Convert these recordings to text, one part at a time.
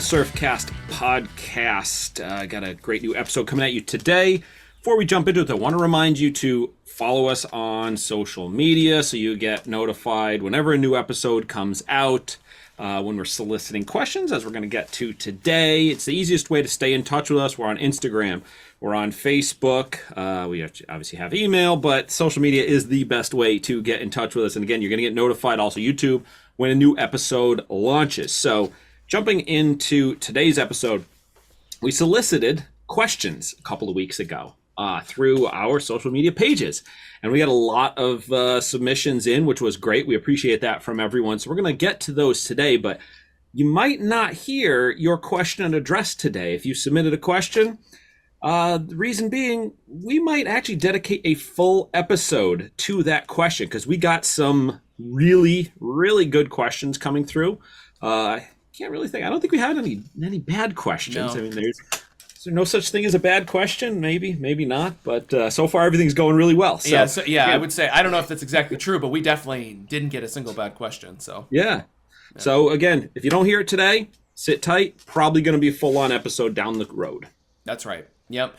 Surfcast Podcast. I got a great new episode coming at you today. Before we jump into it, I want to remind you to follow us on social media so you get notified whenever a new episode comes out. When we're soliciting questions, as we're going to get to today. It's the easiest way to stay in touch with us. We're on Instagram. We're on Facebook. We obviously have email, but social media is the best way to get in touch with us. And again, you're going to get notified, also YouTube, when a new episode launches. So jumping into today's episode, we solicited questions a couple of weeks ago through our social media pages. And we got a lot of submissions in, which was great. We appreciate that from everyone. So we're going to get to those today, but you might not hear your question addressed today. If you submitted a question, the reason being, we might actually dedicate a full episode to that question because we got some really, really good questions coming through. I can't really think. I don't think we had any bad questions. No. I mean, there's no such thing as a bad question. Maybe not. But so far, everything's going really well. So, yeah, I would say, I don't know if that's exactly true, but we definitely didn't get a single bad question. So yeah. So again, if you don't hear it today, sit tight. Probably going to be a full-on episode down the road. That's right. Yep.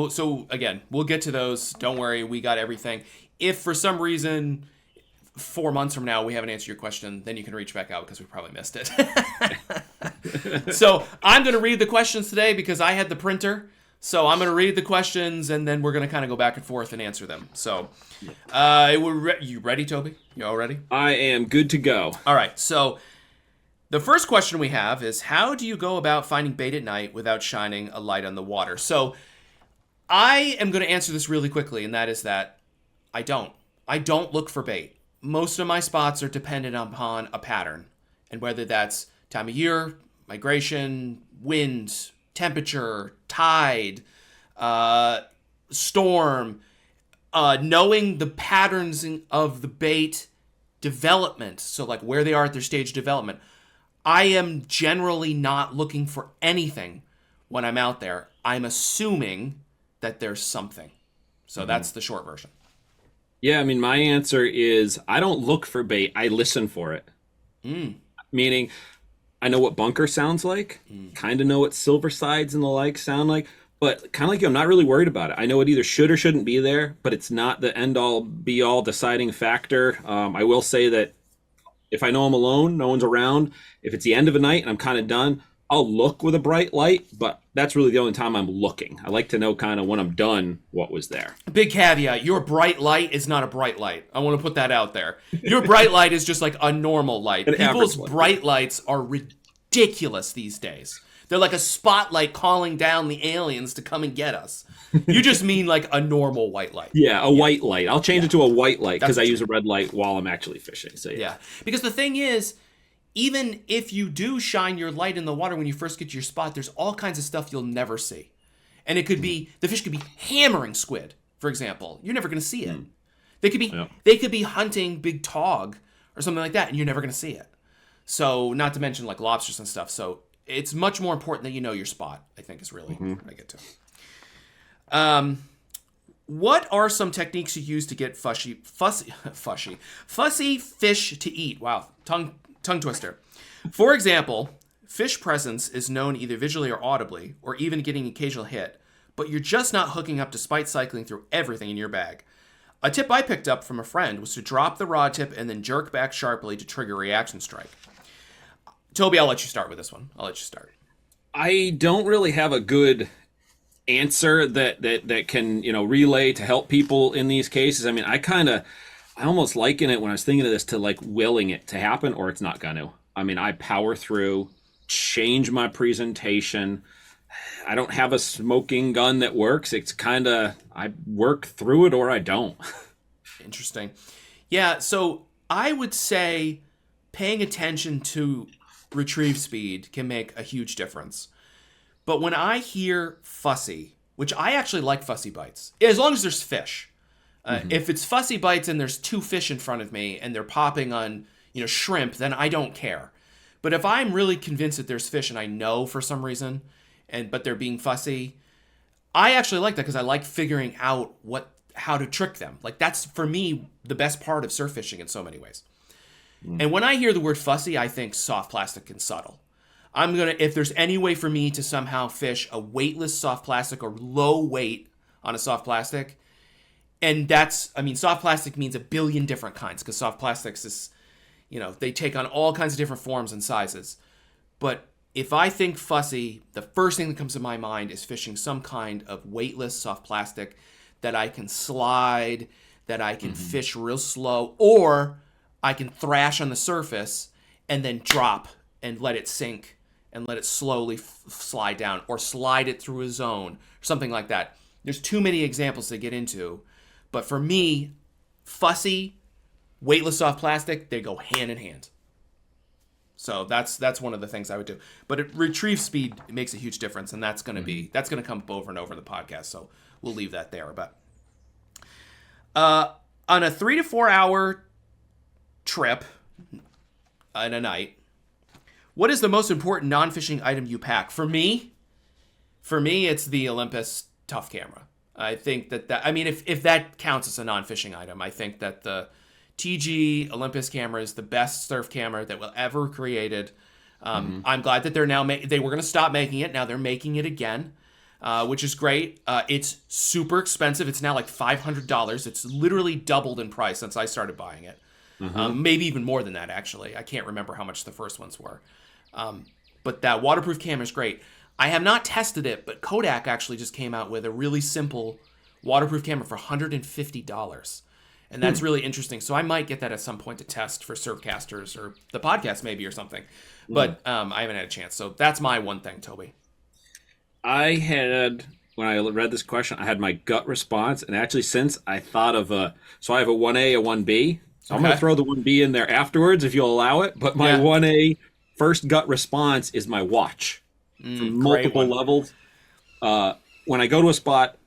So again, we'll get to those. Don't worry, we got everything. If for some reason 4 months from now we haven't answered your question, then you can reach back out because we probably missed it. So I'm going to read the questions today because I had the printer. So I'm going to read the questions and then we're going to kind of go back and forth and answer them. So you ready, Toby? You all ready? I am good to go. All right. So the first question we have is, how do you go about finding bait at night without shining a light on the water? So I am going to answer this really quickly, and that is that I don't look for bait. Most of my spots are dependent upon a pattern, and whether that's time of year, migration, wind, temperature, tide, storm, knowing the patterns of the bait development, so like where they are at their stage of development. I am generally not looking for anything when I'm out there. I'm assuming that there's something. So that's the short version. Yeah, I mean, my answer is I don't look for bait. I listen for it. Meaning, I know what bunker sounds like, kind of know what silver sides and the like sound like, but kind of like you, I'm not really worried about it. I know it either should or shouldn't be there, but it's not the end-all, be-all deciding factor. I will say that if I know I'm alone, no one's around, if it's the end of a night and I'm kind of done, I'll look with a bright light, but that's really the only time I'm looking. I like to know kind of when I'm done what was there. Big caveat, your bright light is not a bright light. I want to put that out there. Your bright light is just like a normal light. People's bright lights are ridiculous these days. They're like a spotlight calling down the aliens to come and get us. You just mean like a normal white light. Yeah, a white light. I'll change it to a white light because I use a red light while I'm actually fishing. So yeah, because the thing is, even if you do shine your light in the water when you first get to your spot, there's all kinds of stuff you'll never see. And it could be, the fish could be hammering squid, for example. You're never going to see it. They could be hunting big tog or something like that, and you're never going to see it. So, not to mention like lobsters and stuff. So, it's much more important that you know your spot, I think, is really what I get to. What are some techniques you use to get fussy fish to eat? Wow, tongue twister. For example, fish presence is known either visually or audibly, or even getting an occasional hit, but you're just not hooking up despite cycling through everything in your bag. A tip I picked up from a friend was to drop the rod tip and then jerk back sharply to trigger a reaction strike. Toby, I'll let you start with this one. I don't really have a good answer that can, relay to help people in these cases. I mean, I almost liken it when I was thinking of this to like willing it to happen or it's not going to. I mean, I power through, change my presentation. I don't have a smoking gun that works. It's kind of, I work through it or I don't. Interesting. Yeah, so I would say paying attention to retrieve speed can make a huge difference. But when I hear fussy, which I actually like fussy bites, as long as there's fish. If it's fussy bites and there's two fish in front of me and they're popping on, shrimp, then I don't care. But if I'm really convinced that there's fish and I know for some reason, but they're being fussy, I actually like that because I like figuring out how to trick them. Like that's for me the best part of surf fishing in so many ways. And when I hear the word fussy, I think soft plastic and subtle. if there's any way for me to somehow fish a weightless soft plastic or low weight on a soft plastic, and soft plastic means a billion different kinds, because soft plastics is, they take on all kinds of different forms and sizes. But if I think fussy, the first thing that comes to my mind is fishing some kind of weightless soft plastic that I can slide, that I can fish real slow, or I can thrash on the surface and then drop and let it sink and let it slowly slide down, or slide it through a zone, or something like that. There's too many examples to get into, but for me, fussy, weightless soft plastic, they go hand in hand. So that's one of the things I would do. But retrieve speed makes a huge difference, and that's going to come up over and over in the podcast. So we'll leave that there. But on a 3 to 4 hour trip in a night, what is the most important non-fishing item you pack? For me, it's the Olympus Tough Camera. I think that if that counts as a non-fishing item, I think that the TG Olympus camera is the best surf camera that will ever created. I'm glad that they were going to stop making it. Now they're making it again, which is great. It's super expensive. It's now like $500. It's literally doubled in price since I started buying it. Maybe even more than that, actually. I can't remember how much the first ones were. But that waterproof camera is great. I have not tested it, but Kodak actually just came out with a really simple waterproof camera for $150. And that's really interesting. So I might get that at some point to test for Surfcasters or the podcast maybe or something. But I haven't had a chance. So that's my one thing, Toby. When I read this question, I had my gut response. And actually, since I thought of so I have a 1A, a 1B. So I'm going to throw the 1B in there afterwards if you'll allow it. But my 1A first gut response is my watch. From multiple levels. When I go to a spot,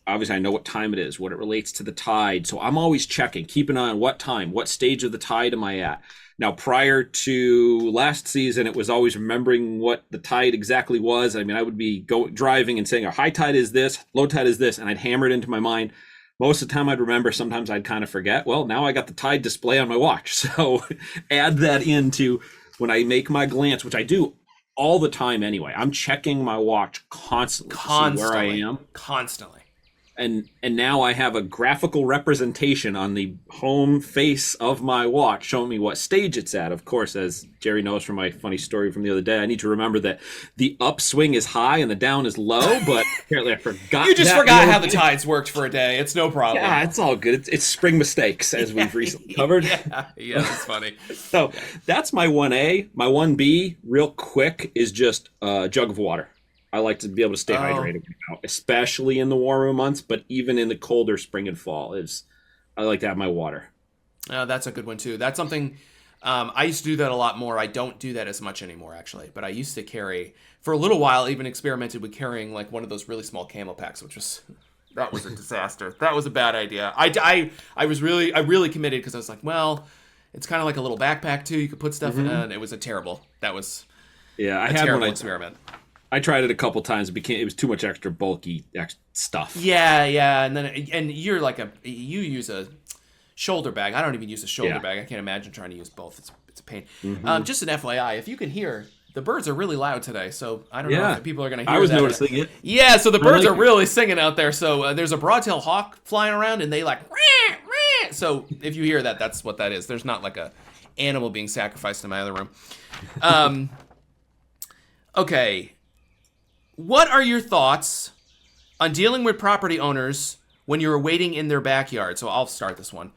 obviously I know what time it is, what it relates to the tide. So I'm always checking, keep an eye on what time, what stage of the tide am I at. Now, prior to last season, it was always remembering what the tide exactly was. I mean, I would be driving and saying, high tide is this, low tide is this, and I'd hammer it into my mind. Most of the time I'd remember, sometimes I'd kind of forget. Well, now I got the tide display on my watch. So add that into when I make my glance, which I do all the time anyway. I'm checking my watch constantly to see where I am. Constantly. And now I have a graphical representation on the home face of my watch showing me what stage it's at. Of course, as Jerry knows from my funny story from the other day, I need to remember that the upswing is high and the down is low, but apparently I forgot. You just forgot how the tides worked for a day. It's no problem. Yeah, it's all good. It's spring mistakes, as we've recently covered. Yeah, that's funny. So that's my 1A. My 1B, real quick, is just a jug of water. I like to be able to stay hydrated now, especially in the warmer months, but even in the colder spring and fall, I like to have my water. That's a good one, too. That's something I used to do that a lot more. I don't do that as much anymore, actually, but I used to carry, for a little while, even experimented with carrying like one of those really small camo packs, that was a disaster. That was a bad idea. I really committed because I was like, well, it's kind of like a little backpack, too. You could put stuff in it, and it was that was a terrible experiment. I tried it a couple times. It was too much extra bulky stuff. Yeah, and you're like you use a shoulder bag. I don't even use a shoulder bag. I can't imagine trying to use both. It's a pain. Just an FYI, if you can hear, the birds are really loud today. So I don't know if people are going to hear. I was noticing it. Yeah, so the birds are really singing out there. So there's a broadtail hawk flying around, and they like. Rah, rah. So if you hear that, that's what that is. There's not like a animal being sacrificed in my other room. Okay. What are your thoughts on dealing with property owners when you're waiting in their backyard? So I'll start this one.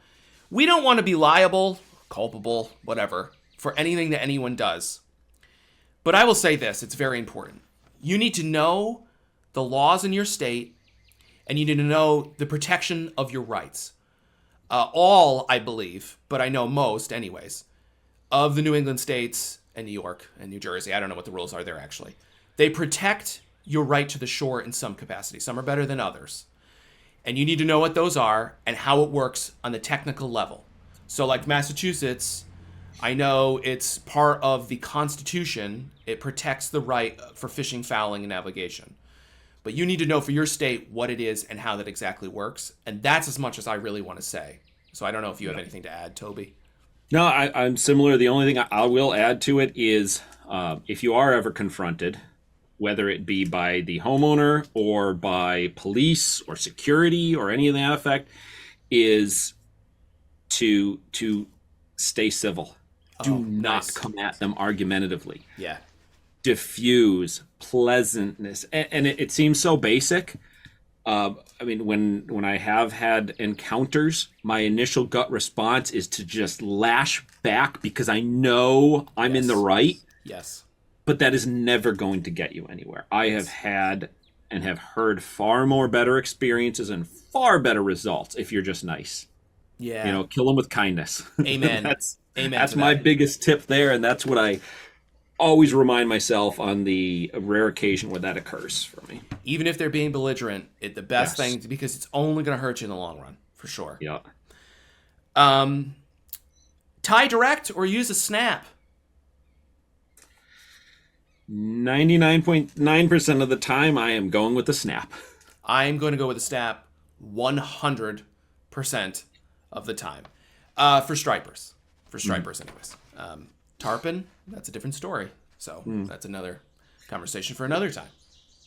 We don't want to be liable, culpable, whatever, for anything that anyone does. But I will say this, it's very important. You need to know the laws in your state, and you need to know the protection of your rights. All, I believe, but I know most anyways, of the New England states and New York and New Jersey, I don't know what the rules are there actually, they protect your right to the shore in some capacity. Some are better than others. And you need to know what those are and how it works on the technical level. So like Massachusetts, I know it's part of the Constitution. It protects the right for fishing, fouling, and navigation. But you need to know for your state what it is and how that exactly works. And that's as much as I really want to say. So I don't know if you have anything to add, Toby. No, I'm similar. The only thing I will add to it is if you are ever confronted, whether it be by the homeowner or by police or security or any of that effect, is to stay civil. Do not come at them argumentatively. Yeah. Diffuse, pleasantness, and it seems so basic. I mean, when I have had encounters, my initial gut response is to just lash back because I know I'm in the right. Yes. But that is never going to get you anywhere. I have had and have heard far more better experiences and far better results if you're just nice. Yeah. Kill them with kindness. Amen. That's my biggest tip there, and that's what I always remind myself on the rare occasion where that occurs for me. Even if they're being belligerent, the best thing, because it's only going to hurt you in the long run, for sure. Yeah. Tie direct or use a snap? 99.9% of the time, I am going with the snap. I'm going to go with a snap 100% of the time. For stripers. Anyways. Tarpon, that's a different story. So that's another conversation for another time.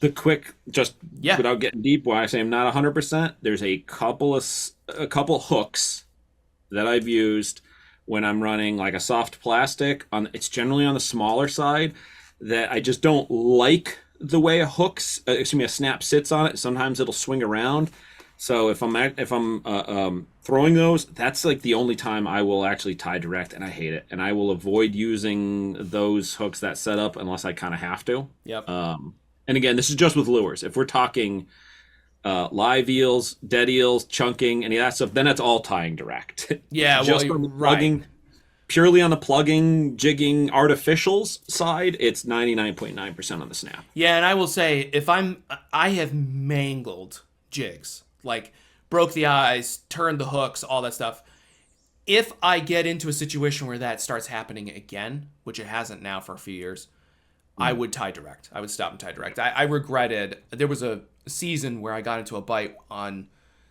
The quick, without getting deep, why I say I'm not 100%, there's a couple hooks that I've used when I'm running like a soft plastic. It's generally on the smaller side, that I just don't like the way a snap sits on it. Sometimes it'll swing around. So if I'm throwing those, that's like the only time I will actually tie direct, and I hate it. And I will avoid using those hooks that set up unless I kind of have to. Yep. And again, this is just with lures. If we're talking live eels, dead eels, chunking, any of that stuff, then it's all tying direct. Yeah, just on the plugging, purely on the plugging, jigging, artificials side, it's 99.9% on the snap. Yeah, and I will say, I have mangled jigs. Like, broke the eyes, turned the hooks, all that stuff. If I get into a situation where that starts happening again, which it hasn't now for a few years, I would tie direct. I would stop and tie direct. I regretted, there was a season where I got into a bite on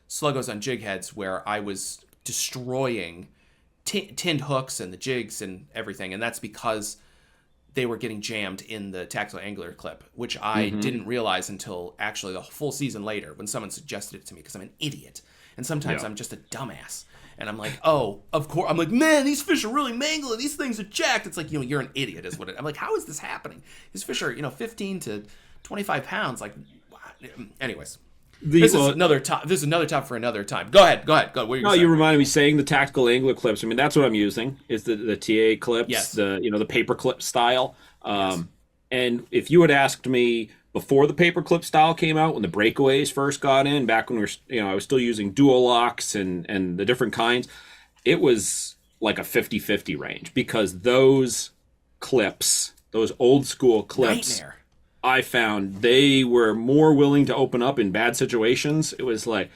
sluggos on jig heads where I was destroying tinned hooks and the jigs and everything, and that's because they were getting jammed in the tactile angler clip, which I didn't realize until actually the full season later when someone suggested it to me, because I'm an idiot. And sometimes I'm just a dumbass. And I'm like, oh, of course. I'm like, man, these fish are really mangling. These things are jacked. It's like, you're an idiot is what it. I'm like, how is this happening? These fish are, 15 to 25 pounds. Like, anyways. This is another topic for another time. Go ahead. You reminded me saying the tactical angler clips. I mean, that's what I'm using is the TA clips, yes. the paper clip style. And if you had asked me before the paper clip style came out, when the breakaways first got in, back when I was still using dual locks and the different kinds, it was like a 50-50 range, because those clips, those old school clips, nightmare. I found they were more willing to open up in bad situations. It was like,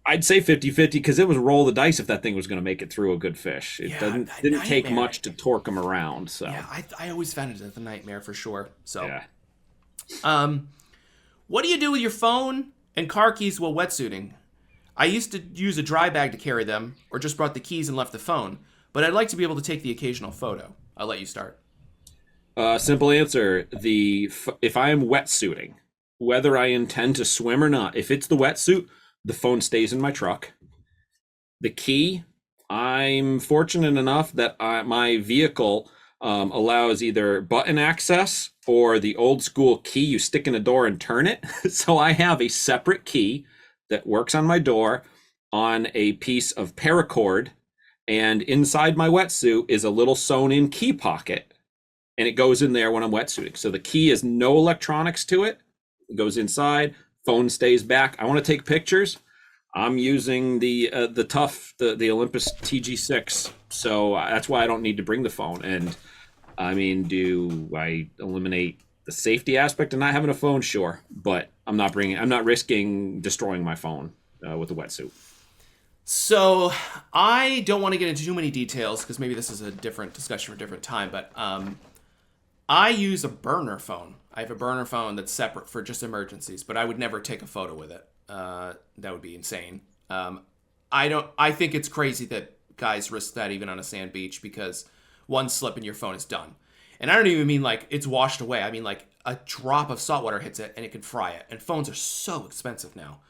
I'd say 50-50, because it was roll the dice if that thing was going to make it through a good fish. It didn't take much to torque them around. So yeah, I always found it a nightmare for sure. So, yeah. What do you do with your phone and car keys while wetsuiting? I used to use a dry bag to carry them, or just brought the keys and left the phone. But I'd like to be able to take the occasional photo. I'll let you start. Simple answer. If I am wetsuiting, whether I intend to swim or not, if it's the wetsuit, the phone stays in my truck. The key, I'm fortunate enough that my vehicle allows either button access or the old school key you stick in a door and turn it. So I have a separate key that works on my door on a piece of paracord, and inside my wetsuit is a little sewn in key pocket. And it goes in there when I'm wetsuiting. So the key is no electronics to it. It goes inside, phone stays back. I want to take pictures. I'm using the Olympus TG6. So that's why I don't need to bring the phone. And I mean, do I eliminate the safety aspect of not having a phone? Sure. But I'm not risking destroying my phone with a wetsuit. So I don't want to get into too many details, because maybe this is a different discussion for a different time, but I use a burner phone. I have a burner phone that's separate for just emergencies, but I would never take a photo with it. That would be insane. I think it's crazy that guys risk that even on a sand beach, because one slip and your phone is done. And I don't even mean like it's washed away. I mean like a drop of salt water hits it and it can fry it. And phones are so expensive now.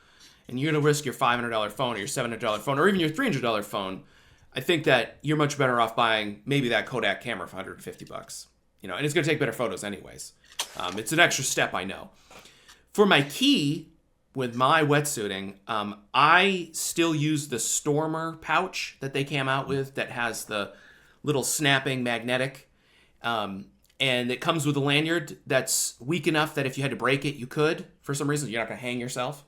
And you're going to risk your $500 phone or your $700 phone or even your $300 phone. I think that you're much better off buying maybe that Kodak camera for $150. You know, and it's going to take better photos anyways. It's an extra step, I know. For my key with my wetsuiting, I still use the Stormer pouch that they came out with that has the little snapping magnetic. And it comes with a lanyard that's weak enough that if you had to break it, you could. For some reason, you're not going to hang yourself.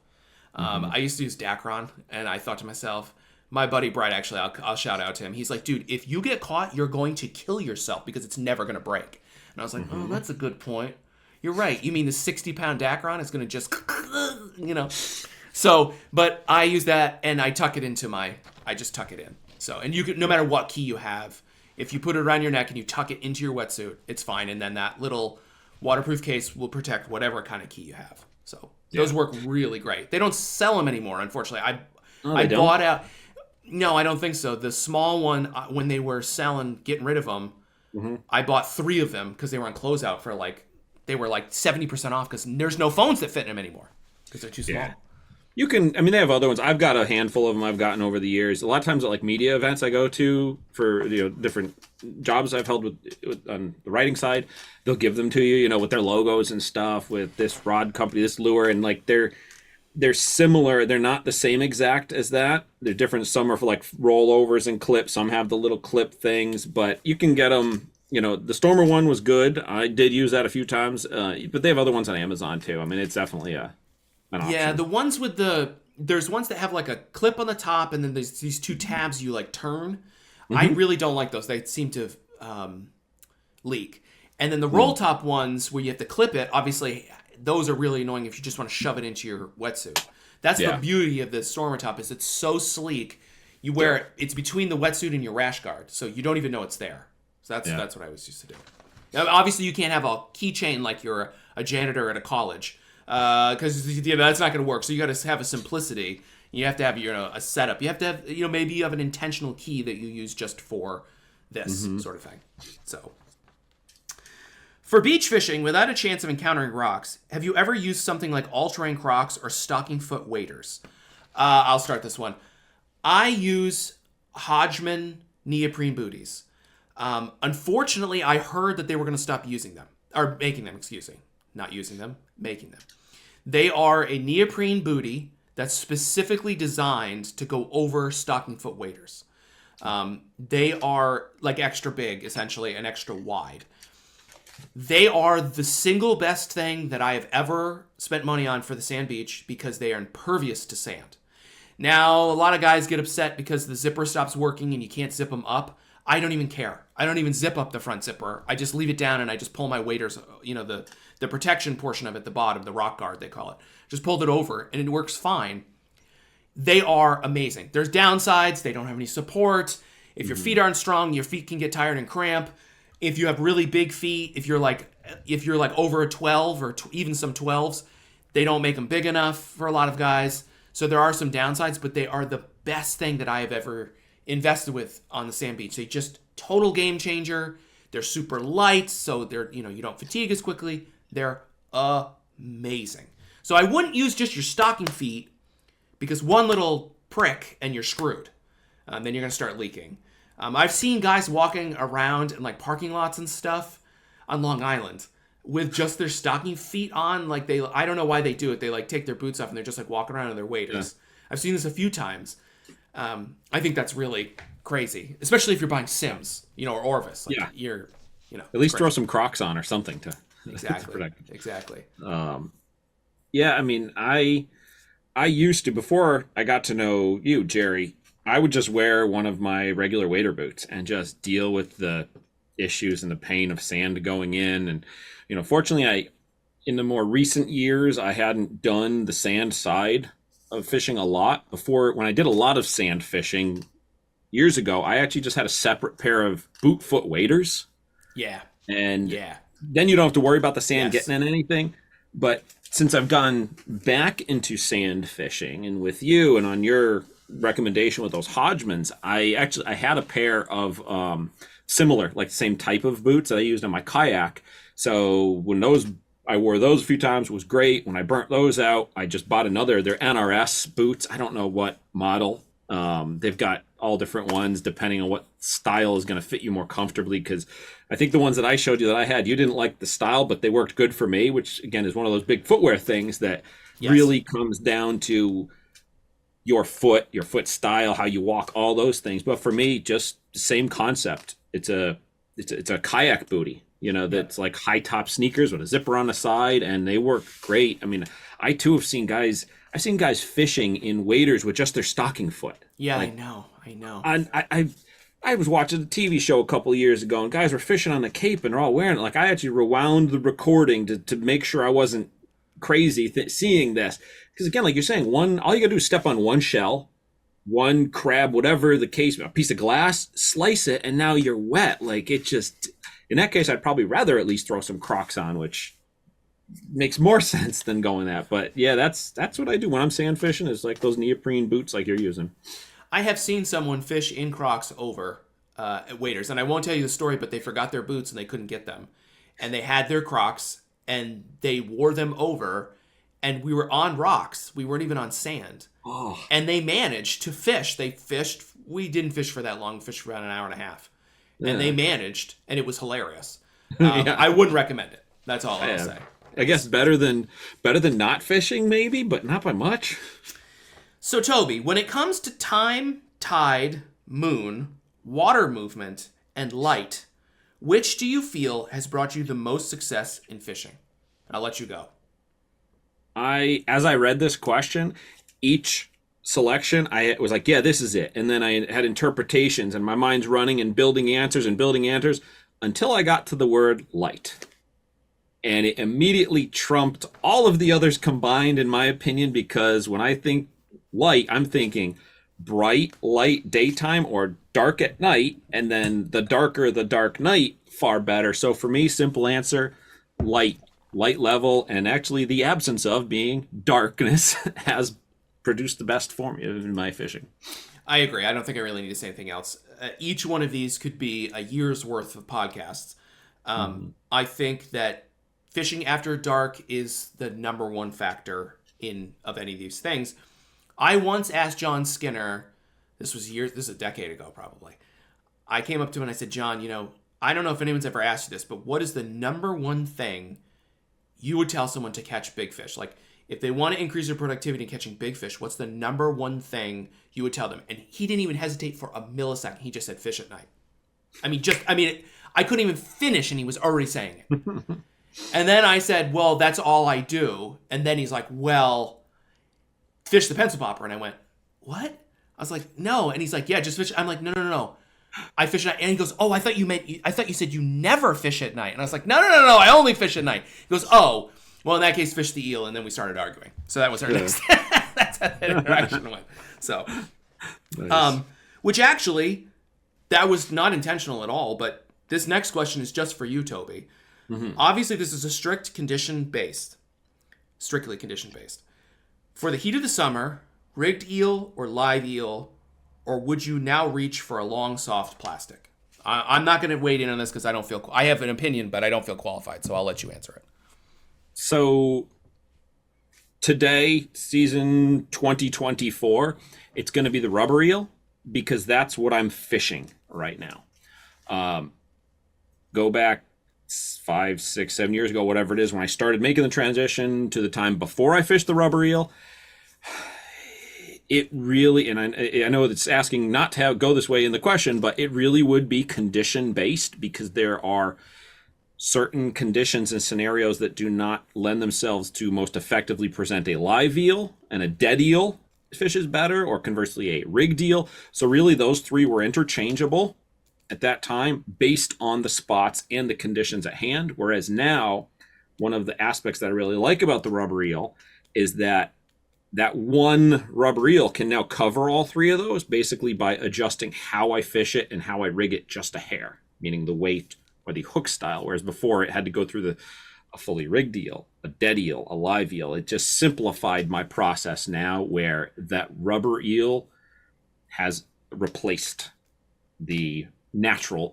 I used to use Dacron, and I thought to myself, my buddy Bright, actually, I'll shout out to him. He's like, dude, if you get caught, you're going to kill yourself because it's never going to break. And I was like, oh, that's a good point. You're right. You mean the 60-pound Dacron is going to just, you know. So, but I use that, and I tuck it into I just tuck it in. So, and you can, no matter what key you have, if you put it around your neck and you tuck it into your wetsuit, it's fine. And then that little waterproof case will protect whatever kind of key you have. So those work really great. They don't sell them anymore, unfortunately. I bought out. No, I don't think so. The small one, when they were getting rid of them, I bought 3 of them because they were on closeout for they were 70% off because there's no phones that fit in them anymore because they're too small. Yeah. You can, I mean, they have other ones. I've got a handful of them I've gotten over the years. A lot of times at media events I go to for, different jobs I've held with on the writing side, they'll give them to you, with their logos and stuff, with this rod company, this lure, and they're similar. They're not the same exact as that. They're different. Some are for rollovers and clips. Some have the little clip things, but you can get them. The Stormer one was good. I did use that a few times, but they have other ones on Amazon too. I mean, it's definitely an option. Yeah, the ones with there's ones that have a clip on the top, and then there's these 2 tabs you turn. I really don't like those. They seem to leak. And then the roll top ones where you have to clip it, obviously, those are really annoying if you just want to shove it into your wetsuit. That's the beauty of the Stormer top, is it's so sleek. You wear it, it's between the wetsuit and your rash guard, so you don't even know it's there. So that's what I was used to do. Now, obviously, you can't have a keychain like you're a janitor at a college, because that's not going to work. So you got to have a simplicity. You have to have a setup. You have to have maybe you have an intentional key that you use just for this sort of thing. So for beach fishing, without a chance of encountering rocks, have you ever used something like all-terrain Crocs or stocking foot waders? I'll start this one. I use Hodgman neoprene booties. Unfortunately, I heard that they were going to stop using them, or making them, excuse me. Not using them, making them. They are a neoprene booty that's specifically designed to go over stocking foot waders. They are extra big, essentially, and extra wide. They are the single best thing that I have ever spent money on for the sand beach because they are impervious to sand. Now, a lot of guys get upset because the zipper stops working and you can't zip them up. I don't even care. I don't even zip up the front zipper. I just leave it down and I just pull my waders, the protection portion of it, the bottom, the rock guard, they call it. Just pulled it over and it works fine. They are amazing. There's downsides. They don't have any support. If your feet aren't strong, your feet can get tired and cramp. If you have really big feet, if you're over a 12 or even some 12s, they don't make them big enough for a lot of guys. So there are some downsides, but they are the best thing that I have ever invested with on the sand beach. They just total game changer. They're super light, so they're you don't fatigue as quickly. They're amazing. So I wouldn't use just your stocking feet because one little prick and you're screwed. Then you're gonna start leaking. I've seen guys walking around in parking lots and stuff on Long Island with just their stocking feet on. I don't know why they do it. They take their boots off and they're just walking around in their waders. Yeah. I've seen this a few times. I think that's really crazy, especially if you're buying Sims, or Orvis. You're, at least throw some Crocs on or something to protect. Exactly. Yeah, I mean, I used to, before I got to know you, Jerry, I would just wear one of my regular wader boots and just deal with the issues and the pain of sand going in. And, fortunately, in the more recent years, I hadn't done the sand side of fishing a lot. Before, when I did a lot of sand fishing years ago, I actually just had a separate pair of boot foot waders. Yeah. And then you don't have to worry about the sand getting in anything. But since I've gone back into sand fishing, and with you and on your recommendation with those Hodgmans, I had a pair of similar, like the same type of boots that I used on my kayak. So when I wore those a few times, it was great. When I burnt those out, I just bought another. They're NRS boots. I don't know what model. They've got all different ones depending on what style is going to fit you more comfortably. Because I think the ones that I showed you that I had, you didn't like the style, but they worked good for me, which again is one of those big footwear things that really comes down to your foot style, how you walk, all those things. But for me, just the same concept. It's a kayak bootie, that's like high top sneakers with a zipper on the side, and they work great. I mean, I too have seen guys. I've seen guys fishing in waders with just their stocking foot. Yeah, like, I know. I was watching a TV show a couple of years ago, and guys were fishing on the Cape, and they're all wearing it. Like, I actually rewound the recording to make sure I wasn't crazy seeing this. Because again, like you're saying, all you gotta do is step on one shell, one crab, whatever the case, a piece of glass, slice it, and now you're wet. Like, it just, in that case, I'd probably rather at least throw some Crocs on, which makes more sense than going that. But yeah, that's what I do when I'm sand fishing, is like those neoprene boots like you're using. I have seen someone fish in Crocs over waders, and I won't tell you the story, but they forgot their boots and they couldn't get them. And they had their Crocs, and they wore them over, and we were on rocks. We weren't even on sand. Oh. And they managed to fish. They fished. We didn't fish for that long. We fished for about an hour and a half. And they managed, and it was hilarious. I wouldn't recommend it. That's all I'll say. I guess better than not fishing, maybe, but not by much. So, Toby, when it comes to time, tide, moon, water movement, and light, which do you feel has brought you the most success in fishing? I'll let you go. As I read this question, each selection, I was like, yeah, this is it. And then I had interpretations, and my mind's running and building answers until I got to the word light. And it immediately trumped all of the others combined, in my opinion, because when I think light, I'm thinking bright light daytime or dark at night, and then the darker the dark night, far better. So for me, simple answer, light level, and actually the absence of being darkness has produced the best for me in my fishing. I agree. I don't think I really need to say anything else. Each one of these could be a year's worth of podcasts. I think that fishing after dark is the number one factor of any of these things. I once asked John Skinner, this is a decade ago probably. I came up to him and I said, John, I don't know if anyone's ever asked you this, but what is the number one thing you would tell someone to catch big fish? Like, if they want to increase their productivity in catching big fish, what's the number one thing you would tell them? And he didn't even hesitate for a millisecond. He just said fish at night. I couldn't even finish and he was already saying it. And then I said, well, that's all I do. And then he's like, well, fish the pencil popper. And I went, what? I was like, no. And he's like, yeah, just fish. I'm like, no. I fish at night. And he goes, oh, I thought you said you never fish at night. And I was like, no. I only fish at night. He goes, oh, well, in that case, fish the eel. And then we started arguing. So that was our next. That's how that interaction went. So, nice. Which actually, that was not intentional at all. But this next question is just for you, Toby. Mm-hmm. Obviously, this is a strictly condition-based. For the heat of the summer, rigged eel or live eel, or would you now reach for a long, soft plastic? I'm not going to wade in on this because I have an opinion, but I don't feel qualified, so I'll let you answer it. So today, season 2024, it's going to be the rubber eel because that's what I'm fishing right now. Go back 5, 6, 7 years ago, whatever it is, when I started making the transition to the time before I fished the rubber eel, it really, and I know it's asking not to go this way in the question, but it really would be condition based because there are certain conditions and scenarios that do not lend themselves to most effectively present a live eel, and a dead eel fishes better, or conversely a rigged eel. So really those three were interchangeable at that time based on the spots and the conditions at hand. Whereas now, one of the aspects that I really like about the rubber eel is that one rubber eel can now cover all three of those basically by adjusting how I fish it and how I rig it just a hair, meaning the weight or the hook style. Whereas before it had to go through a fully rigged eel, a dead eel, a live eel. It just simplified my process now where that rubber eel has replaced the natural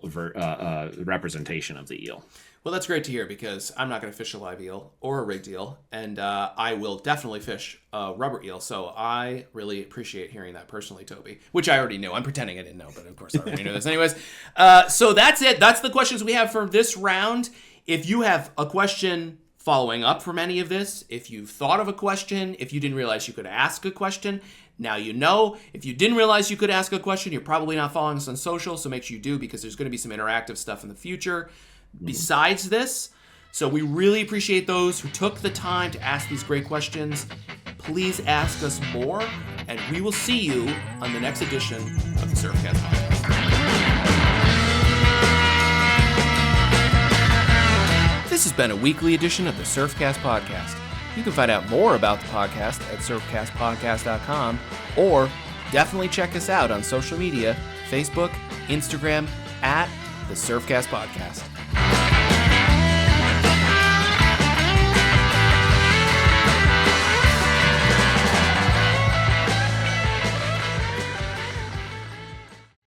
representation of the eel. Well, that's great to hear, because I'm not going to fish a live eel or a rigged eel, and I will definitely fish a rubber eel. So I really appreciate hearing that personally, Toby, which I already knew. I'm pretending I didn't know, but of course I already knew this anyways. So that's it. That's the questions we have for this round. If you have a question following up from any of this, if you've thought of a question, if you didn't realize you could ask a question, now you know. If you didn't realize you could ask a question, you're probably not following us on social, so make sure you do, because there's going to be some interactive stuff in the future besides this. So we really appreciate those who took the time to ask these great questions. Please ask us more, and we will see you on the next edition of the Surfcast Podcast. This has been a weekly edition of the Surfcast Podcast. You can find out more about the podcast at surfcastpodcast.com, or definitely check us out on social media, Facebook, Instagram, at the Surfcast Podcast.